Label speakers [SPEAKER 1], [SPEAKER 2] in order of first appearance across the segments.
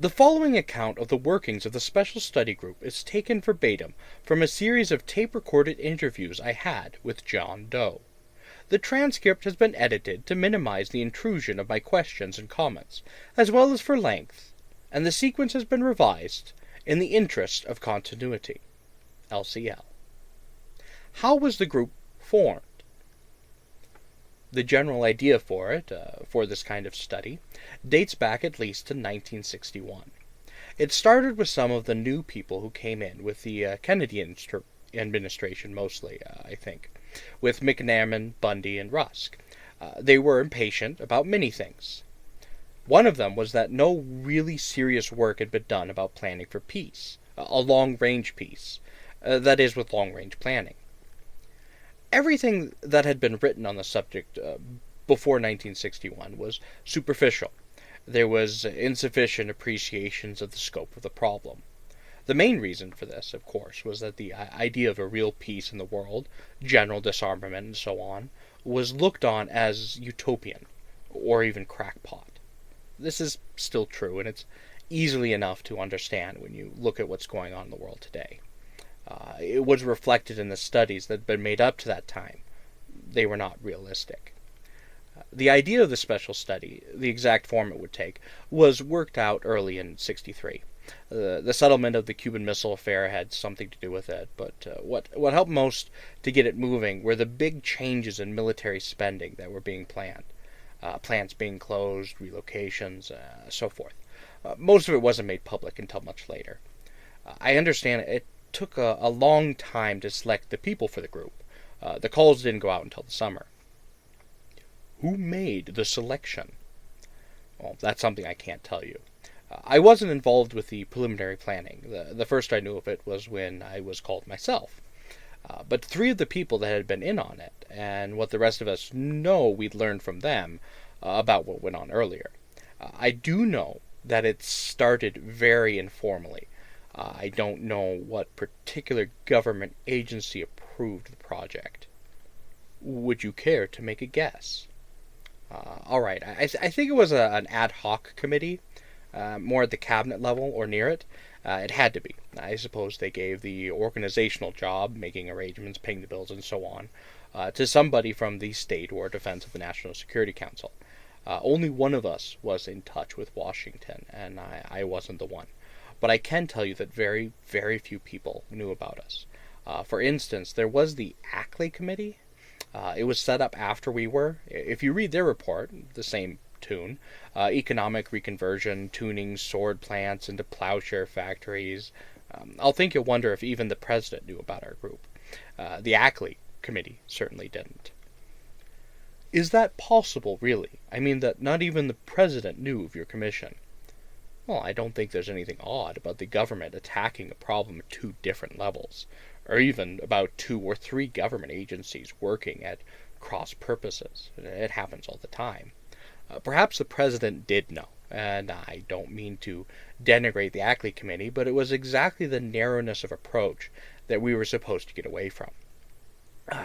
[SPEAKER 1] The following account of the workings of the Special Study Group is taken verbatim from a series of tape-recorded interviews I had with John Doe. The transcript has been edited to minimize the intrusion of my questions and comments, as well as for length, and the sequence has been revised in the interest of continuity. LCL. How was the group formed? The general idea for it, for this kind of study, dates back at least to 1961. It started with some of the new people who came in with the Kennedy administration, mostly, I think, with McNamara, Bundy, and Rusk. They were impatient about many things. One of them was that no really serious work had been done about planning for peace, a long-range peace, that is, with long-range planning. Everything that had been written on the subject before 1961 was superficial. There was insufficient appreciations of the scope of the problem. The main reason for this, of course, was that the idea of a real peace in the world, general disarmament, and so on, was looked on as utopian, or even crackpot. This is still true, and it's easily enough to understand when you look at what's going on in the world today. It was reflected in the studies that had been made up to that time. They were not realistic. The idea of the special study, the exact form it would take, was worked out early in '63. The settlement of the Cuban Missile Affair had something to do with it, but what helped most to get it moving were the big changes in military spending that were being planned. Plants being closed, relocations, so forth. Most of it wasn't made public until much later. I understand it took a long time to select the people for the group. The calls didn't go out until the summer. Who made the selection? Well, that's something I can't tell you. I wasn't involved with the preliminary planning. The first I knew of it was when I was called myself. But three of the people that had been in on it, and what the rest of us know we'd learned from them about what went on earlier. I do know that it started very informally. I don't know what particular government agency approved the project. Would you care to make a guess? All right, I think it was an ad hoc committee, more at the cabinet level or near it. It had to be. I suppose they gave the organizational job, making arrangements, paying the bills, and so on, to somebody from the state or defense of the National Security Council. Only one of us was in touch with Washington, and I wasn't the one. But I can tell you that very, very few people knew about us. For instance, there was the Ackley Committee. It was set up after we were. If you read their report, the same tune, economic reconversion, tuning sword plants into plowshare factories, I'll think you'll wonder if even the president knew about our group. The Ackley Committee certainly didn't. Is that possible, really? I mean that not even the president knew of your commission. Well, I don't think there's anything odd about the government attacking a problem at two different levels, or even about 2 or 3 government agencies working at cross purposes. It happens all the time. Perhaps the president did know, and I don't mean to denigrate the Ackley Committee, but it was exactly the narrowness of approach that we were supposed to get away from.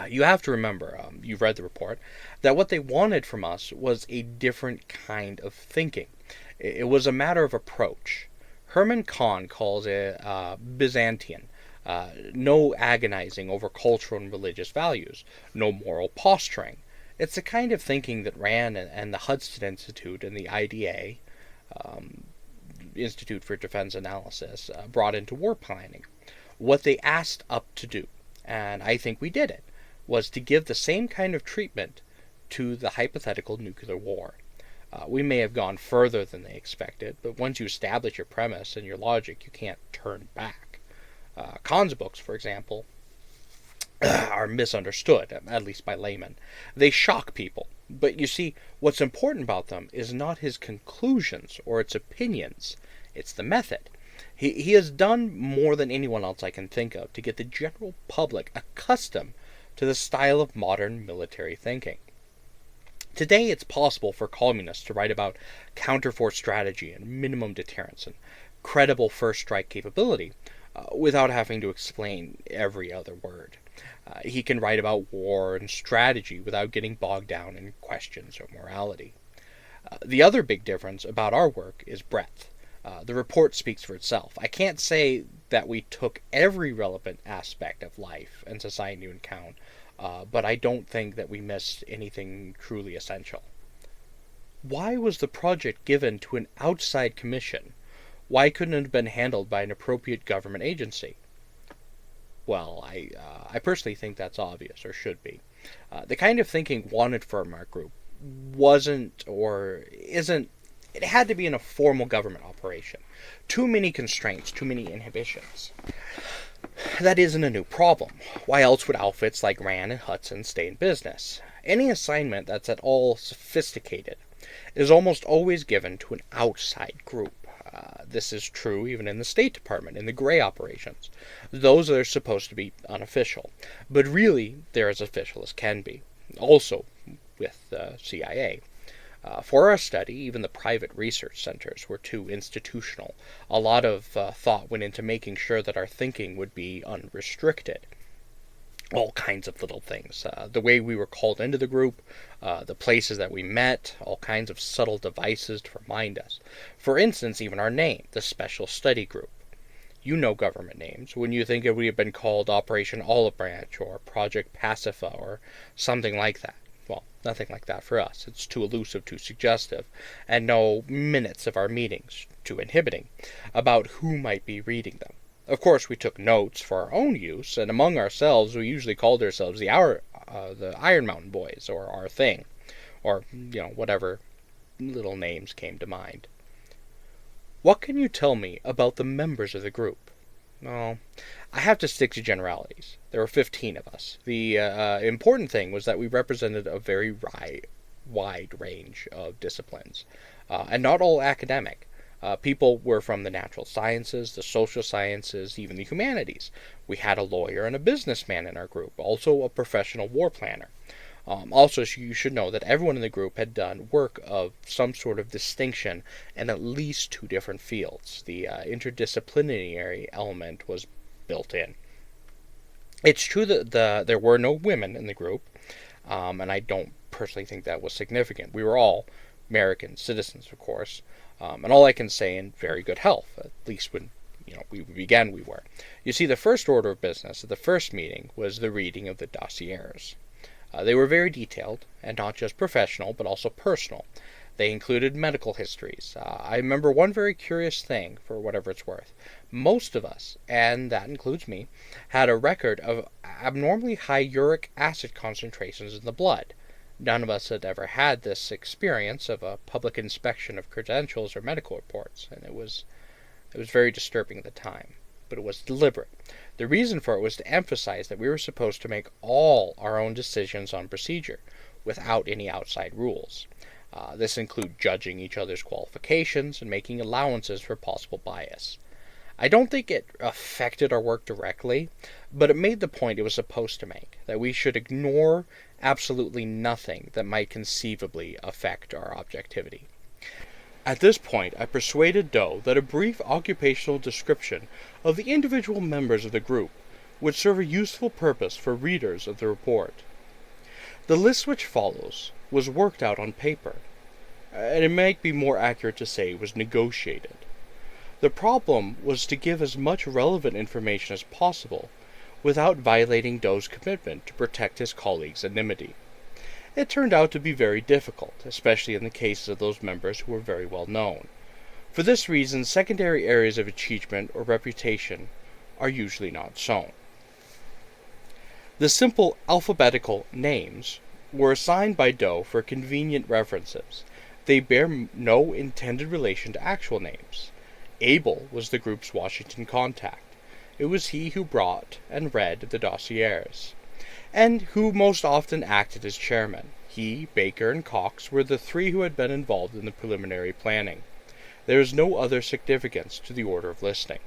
[SPEAKER 1] You have to remember, you've read the report, that what they wanted from us was a different kind of thinking. It was a matter of approach. Herman Kahn calls it Byzantine. No agonizing over cultural and religious values. No moral posturing. It's the kind of thinking that Rand and the Hudson Institute and the IDA, Institute for Defense Analysis, brought into war planning. What they asked us to do, and I think we did it, was to give the same kind of treatment to the hypothetical nuclear war. We may have gone further than they expected, but once you establish your premise and your logic, you can't turn back. Kahn's books, for example, are misunderstood, at least by laymen. They shock people, but you see, what's important about them is not his conclusions or its opinions, it's the method. He has done more than anyone else I can think of to get the general public accustomed to the style of modern military thinking. Today it's possible for communists to write about counterforce strategy and minimum deterrence and credible first strike capability without having to explain every other word. He can write about war and strategy without getting bogged down in questions or morality. The other big difference about our work is breadth. The report speaks for itself. I can't say that we took every relevant aspect of life and society into account, but I don't think that we missed anything truly essential. Why was the project given to an outside commission? Why couldn't it have been handled by an appropriate government agency? Well, I personally think that's obvious, or should be. The kind of thinking wanted from our group wasn't or isn't. It had to be in a formal government operation. Too many constraints, too many inhibitions. That isn't a new problem. Why else would outfits like Rand and Hudson stay in business? Any assignment that's at all sophisticated is almost always given to an outside group. This is true even in the State Department, in the gray operations. Those are supposed to be unofficial, but really they're as official as can be. Also with the CIA. For our study, even the private research centers were too institutional. A lot of thought went into making sure that our thinking would be unrestricted. All kinds of little things. The way we were called into the group, the places that we met, all kinds of subtle devices to remind us. For instance, even our name, the Special Study Group. You know government names. When you think it would have been called Operation Olive Branch or Project Pacifa or something like that. Well, nothing like that for us. It's too elusive, too suggestive, and no minutes of our meetings, too inhibiting, about who might be reading them. Of course, we took notes for our own use, and among ourselves, we usually called ourselves the Iron Mountain Boys, or our thing, or, whatever little names came to mind. What can you tell me about the members of the group? Well, I have to stick to generalities. There were 15 of us. The important thing was that we represented a very wide range of disciplines, and not all academic. People were from the natural sciences, the social sciences, even the humanities. We had a lawyer and a businessman in our group, also a professional war planner. Also, you should know that everyone in the group had done work of some sort of distinction in at least 2 different fields. The interdisciplinary element was built in. It's true that there were no women in the group, and I don't personally think that was significant. We were all American citizens, of course, and all I can say in very good health, at least when we began we were. You see, the first order of business at the first meeting was the reading of the Dossiers. They were very detailed, and not just professional, but also personal. They included medical histories. I remember one very curious thing, for whatever it's worth. Most of us, and that includes me, had a record of abnormally high uric acid concentrations in the blood. None of us had ever had this experience of a public inspection of credentials or medical reports, and it was very disturbing at the time. But it was deliberate. The reason for it was to emphasize that we were supposed to make all our own decisions on procedure, without any outside rules. This included judging each other's qualifications and making allowances for possible bias. I don't think it affected our work directly, but it made the point it was supposed to make, that we should ignore absolutely nothing that might conceivably affect our objectivity. At this point, I persuaded Doe that a brief occupational description of the individual members of the group would serve a useful purpose for readers of the report. The list which follows was worked out on paper, and it might be more accurate to say was negotiated. The problem was to give as much relevant information as possible without violating Doe's commitment to protect his colleagues' anonymity. It turned out to be very difficult, especially in the cases of those members who were very well known. For this reason, secondary areas of achievement or reputation are usually not shown. The simple alphabetical names were assigned by Doe for convenient references. They bear no intended relation to actual names. Abel was the group's Washington contact. It was he who brought and read the Dossiers, and who most often acted as chairman. He, Baker, and Cox were the 3 who had been involved in the preliminary planning. There is no other significance to the order of listing.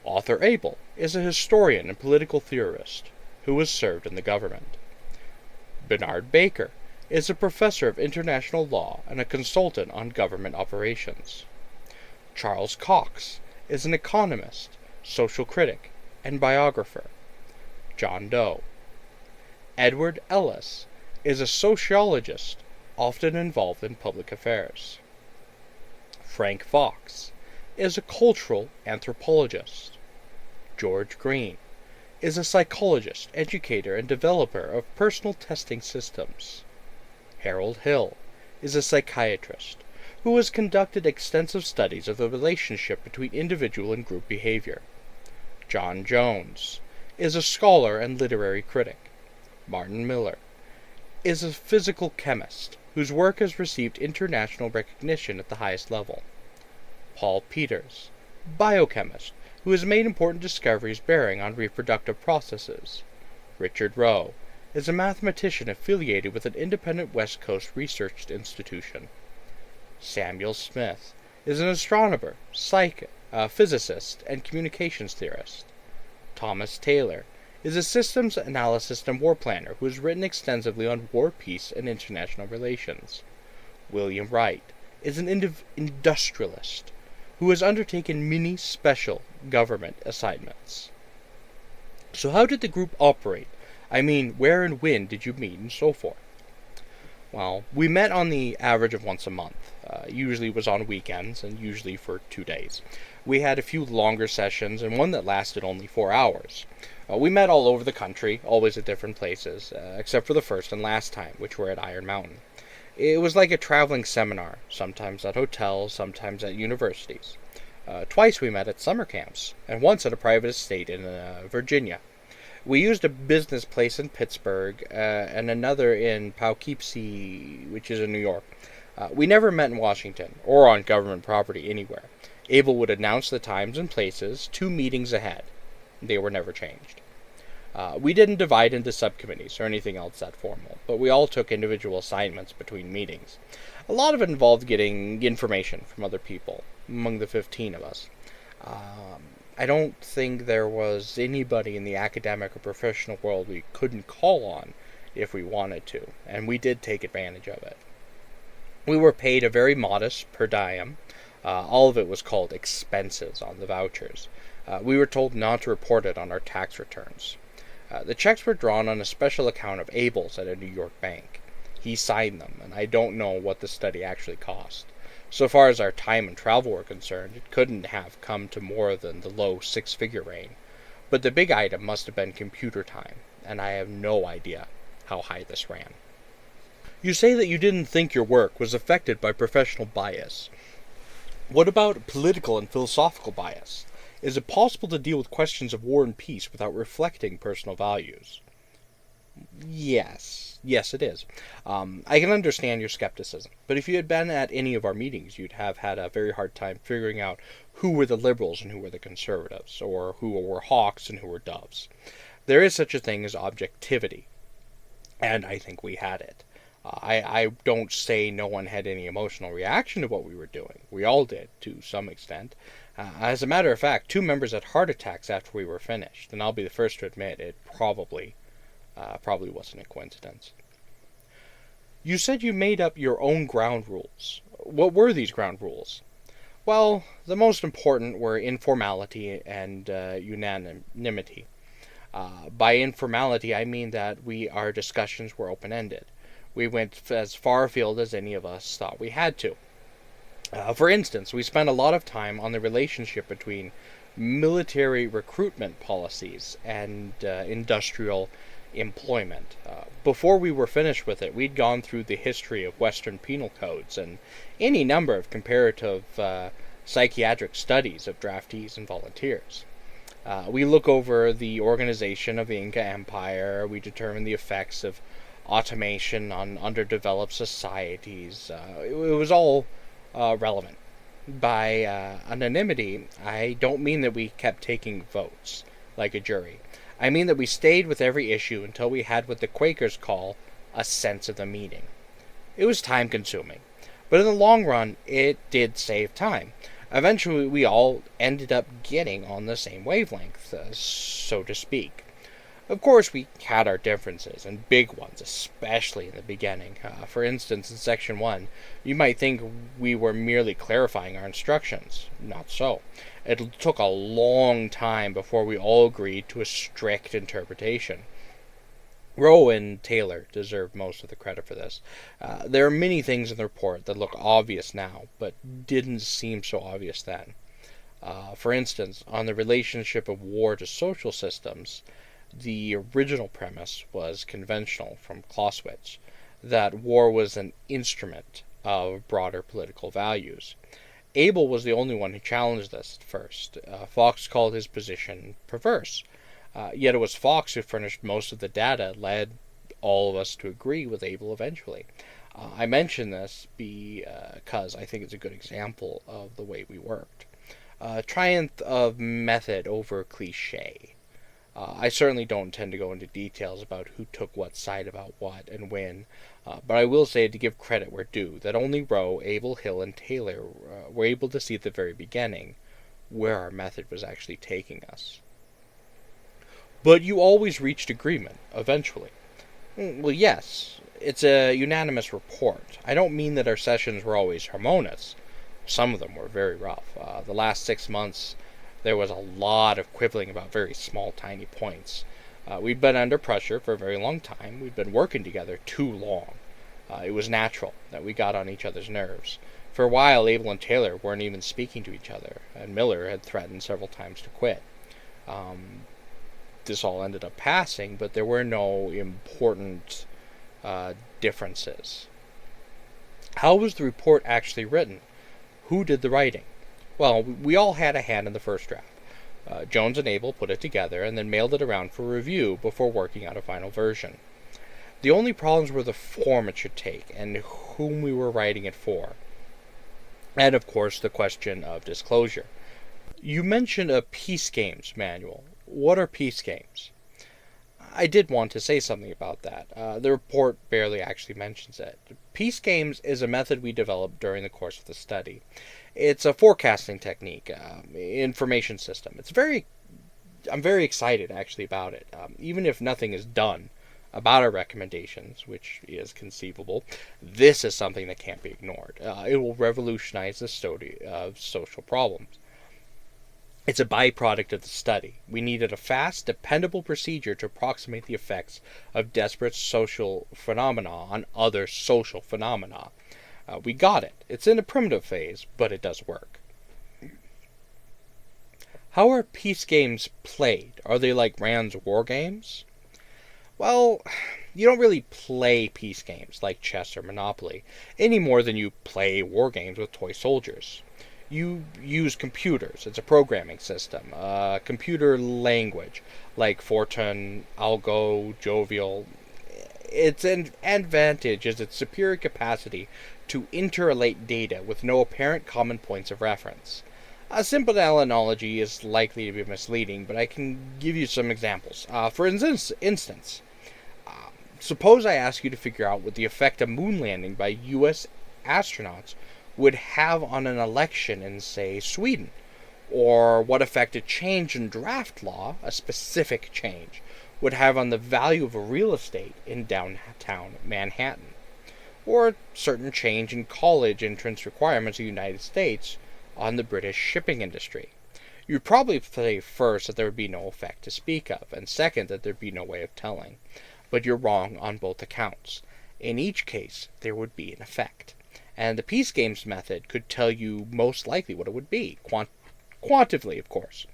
[SPEAKER 1] Arthur Abel is a historian and political theorist who has served in the government. Bernard Baker is a professor of international law and a consultant on government operations. Charles Cox is an economist, social critic, and biographer. John Doe. Edward Ellis is a sociologist, often involved in public affairs. Frank Fox is a cultural anthropologist. George Green is a psychologist, educator, and developer of personal testing systems. Harold Hill is a psychiatrist who has conducted extensive studies of the relationship between individual and group behavior. John Jones is a scholar and literary critic. Martin Miller is a physical chemist whose work has received international recognition at the highest level. Paul Peters, biochemist, who has made important discoveries bearing on reproductive processes. Richard Rowe is a mathematician affiliated with an independent West Coast research institution. Samuel Smith is an astronomer, physicist, and communications theorist. Thomas Taylor is a systems analyst and war planner who has written extensively on war, peace, and international relations. William Wright is an industrialist who has undertaken many special government assignments. So how did the group operate? I mean, where and when did you meet and so forth? Well, we met on the average of once a month. Usually was on weekends and usually for 2 days. We had a few longer sessions and one that lasted only 4 hours. We met all over the country, always at different places, except for the first and last time, which were at Iron Mountain. It was like a traveling seminar, sometimes at hotels, sometimes at universities. Twice we met at summer camps, and once at a private estate in Virginia. We used a business place in Pittsburgh, and another in Poughkeepsie, which is in New York. We never met in Washington, or on government property anywhere. Abel would announce the times and places 2 meetings ahead. They were never changed. We didn't divide into subcommittees or anything else that formal, but we all took individual assignments between meetings. A lot of it involved getting information from other people, among the 15 of us. I don't think there was anybody in the academic or professional world we couldn't call on if we wanted to, and we did take advantage of it. We were paid a very modest per diem. All of it was called expenses on the vouchers. We were told not to report it on our tax returns. The checks were drawn on a special account of Abel's at a New York bank. He signed them, and I don't know what the study actually cost. So far as our time and travel were concerned, it couldn't have come to more than the low 6-figure range. But the big item must have been computer time, and I have no idea how high this ran. You say that you didn't think your work was affected by professional bias. What about political and philosophical bias? Is it possible to deal with questions of war and peace without reflecting personal values? Yes, it is. I can understand your skepticism, but if you had been at any of our meetings, you'd have had a very hard time figuring out who were the liberals and who were the conservatives, or who were hawks and who were doves. There is such a thing as objectivity, and I think we had it. I don't say no one had any emotional reaction to what we were doing. We all did, to some extent. As a matter of fact, 2 members had heart attacks after we were finished, and I'll be the first to admit it probably wasn't a coincidence. You said you made up your own ground rules. What were these ground rules? Well, the most important were informality and unanimity. By informality, I mean that our discussions were open-ended. We went as far afield as any of us thought we had to. For instance, we spent a lot of time on the relationship between military recruitment policies and industrial employment. Before we were finished with it, we'd gone through the history of Western penal codes and any number of comparative psychiatric studies of draftees and volunteers. We look over the organization of the Inca Empire. We determine the effects of automation on underdeveloped societies. It was all relevant. By anonymity, I don't mean that we kept taking votes like a jury. I mean that we stayed with every issue until we had what the Quakers call a sense of the meeting. It was time-consuming, but in the long run, it did save time. Eventually, we all ended up getting on the same wavelength, so to speak. Of course, we had our differences, and big ones, especially in the beginning. For instance, in Section 1, you might think we were merely clarifying our instructions. Not so. It took a long time before we all agreed to a strict interpretation. Rowe and Taylor deserve most of the credit for this. There are many things in the report that look obvious now, but didn't seem so obvious then. For instance, on the relationship of war to social systems, the original premise was conventional from Clausewitz, that war was an instrument of broader political values. Abel was the only one who challenged this at first. Fox called his position perverse. Yet it was Fox who furnished most of the data, led all of us to agree with Abel eventually. I mention this because I think it's a good example of the way we worked. Triumph of method over cliche. I certainly don't intend to go into details about who took what side about what and when, but I will say, to give credit where due, that only Rowe, Abel, Hill, and Taylor were able to see at the very beginning where our method was actually taking us. But you always reached agreement, eventually. Well, yes, it's a unanimous report. I don't mean that our sessions were always harmonious. Some of them were very rough. The last 6 months, there was a lot of quibbling about very small, tiny points. We'd been under pressure for a very long time. We'd been working together too long. It was natural that we got on each other's nerves. For a while, Abel and Taylor weren't even speaking to each other, and Miller had threatened several times to quit. This all ended up passing, but there were no important differences. How was the report actually written? Who did the writing? Well, we all had a hand in the first draft. Jones and Abel put it together and then mailed it around for review before working out a final version. The only problems were the form it should take and whom we were writing it for. And of course, the question of disclosure. You mentioned a peace games manual. What are peace games? I did want to say something about that. The report barely actually mentions it. Peace games is a method we developed during the course of the study. It's a forecasting technique, information system. I'm very excited actually about it. Even if nothing is done about our recommendations, which is conceivable, this is something that can't be ignored. It will revolutionize the study of social problems. It's a byproduct of the study. We needed a fast, dependable procedure to approximate the effects of desperate social phenomena on other social phenomena. We got it. It's in a primitive phase, but it does work. How are peace games played? Are they like Rand's war games? Well, you don't really play peace games like chess or Monopoly any more than you play war games with toy soldiers. You use computers. It's a programming system, computer language like Fortran, Algo, Jovial. Its advantage is its superior capacity to interrelate data with no apparent common points of reference. A simple analogy is likely to be misleading, but I can give you some examples. For instance, suppose I ask you to figure out what the effect a moon landing by U.S. astronauts would have on an election in, say, Sweden, or what effect a change in draft law, a specific change, would have on the value of a real estate in downtown Manhattan, or a certain change in college entrance requirements of the United States on the British shipping industry. You'd probably say first that there would be no effect to speak of, and second that there'd be no way of telling. But you're wrong on both accounts. In each case, there would be an effect. And the peace games method could tell you most likely what it would be, quantitatively, of course.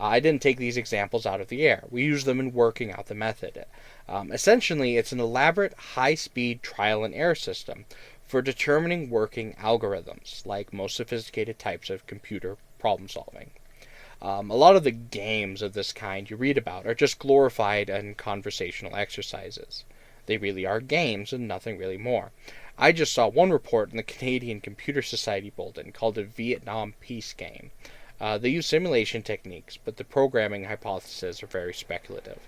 [SPEAKER 1] I didn't take these examples out of the air. We use them in working out the method. Essentially, it's an elaborate, high-speed trial and error system for determining working algorithms, like most sophisticated types of computer problem solving. A lot of the games of this kind you read about are just glorified and conversational exercises. They really are games and nothing really more. I just saw one report in the Canadian Computer Society Bulletin called a Vietnam Peace Game. They use simulation techniques, but the programming hypotheses are very speculative.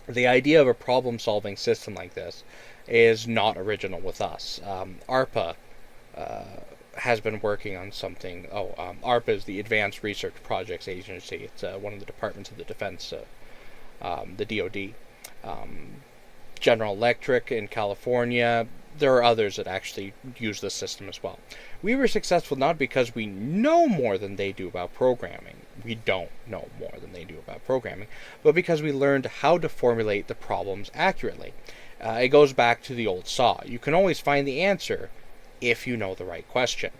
[SPEAKER 1] The idea of a problem-solving system like this is not original with us. ARPA has been working on something. ARPA is the Advanced Research Projects Agency. It's one of the departments of the Defense, the DoD. General Electric in California. There are others that actually use this system as well. We were successful not because we know more than they do about programming, we don't know more than they do about programming, but because we learned how to formulate the problems accurately. It goes back to the old saw. You can always find the answer if you know the right question.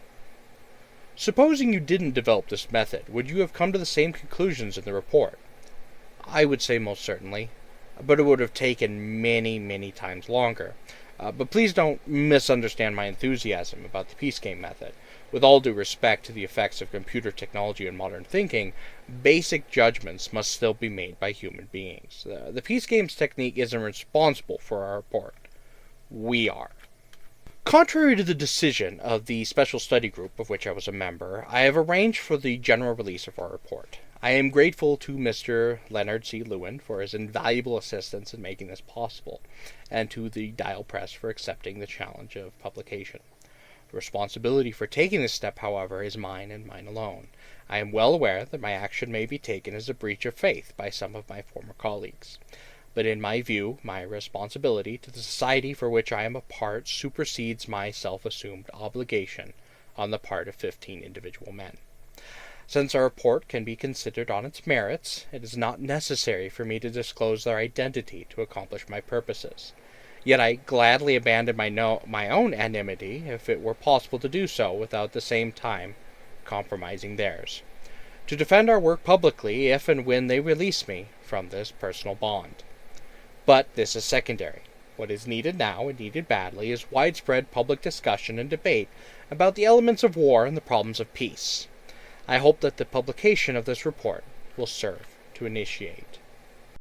[SPEAKER 1] Supposing you didn't develop this method, would you have come to the same conclusions in the report? I would say most certainly, but it would have taken many, many times longer. But please don't misunderstand my enthusiasm about the peace game method. With all due respect to the effects of computer technology on modern thinking, basic judgments must still be made by human beings. The peace games technique isn't responsible for our report. We are. Contrary to the decision of the special study group of which I was a member, I have arranged for the general release of our report. I am grateful to Mr. Leonard C. Lewin for his invaluable assistance in making this possible, and to the Dial Press for accepting the challenge of publication. The responsibility for taking this step, however, is mine and mine alone. I am well aware that my action may be taken as a breach of faith by some of my former colleagues. But in my view, my responsibility to the society for which I am a part supersedes my self-assumed obligation on the part of 15 individual men. Since our report can be considered on its merits, it is not necessary for me to disclose their identity to accomplish my purposes. Yet I gladly abandon my own anonymity if it were possible to do so without at the same time compromising theirs. To defend our work publicly if and when they release me from this personal bond. But this is secondary. What is needed now, and needed badly, is widespread public discussion and debate about the elements of war and the problems of peace. I hope that the publication of this report will serve to initiate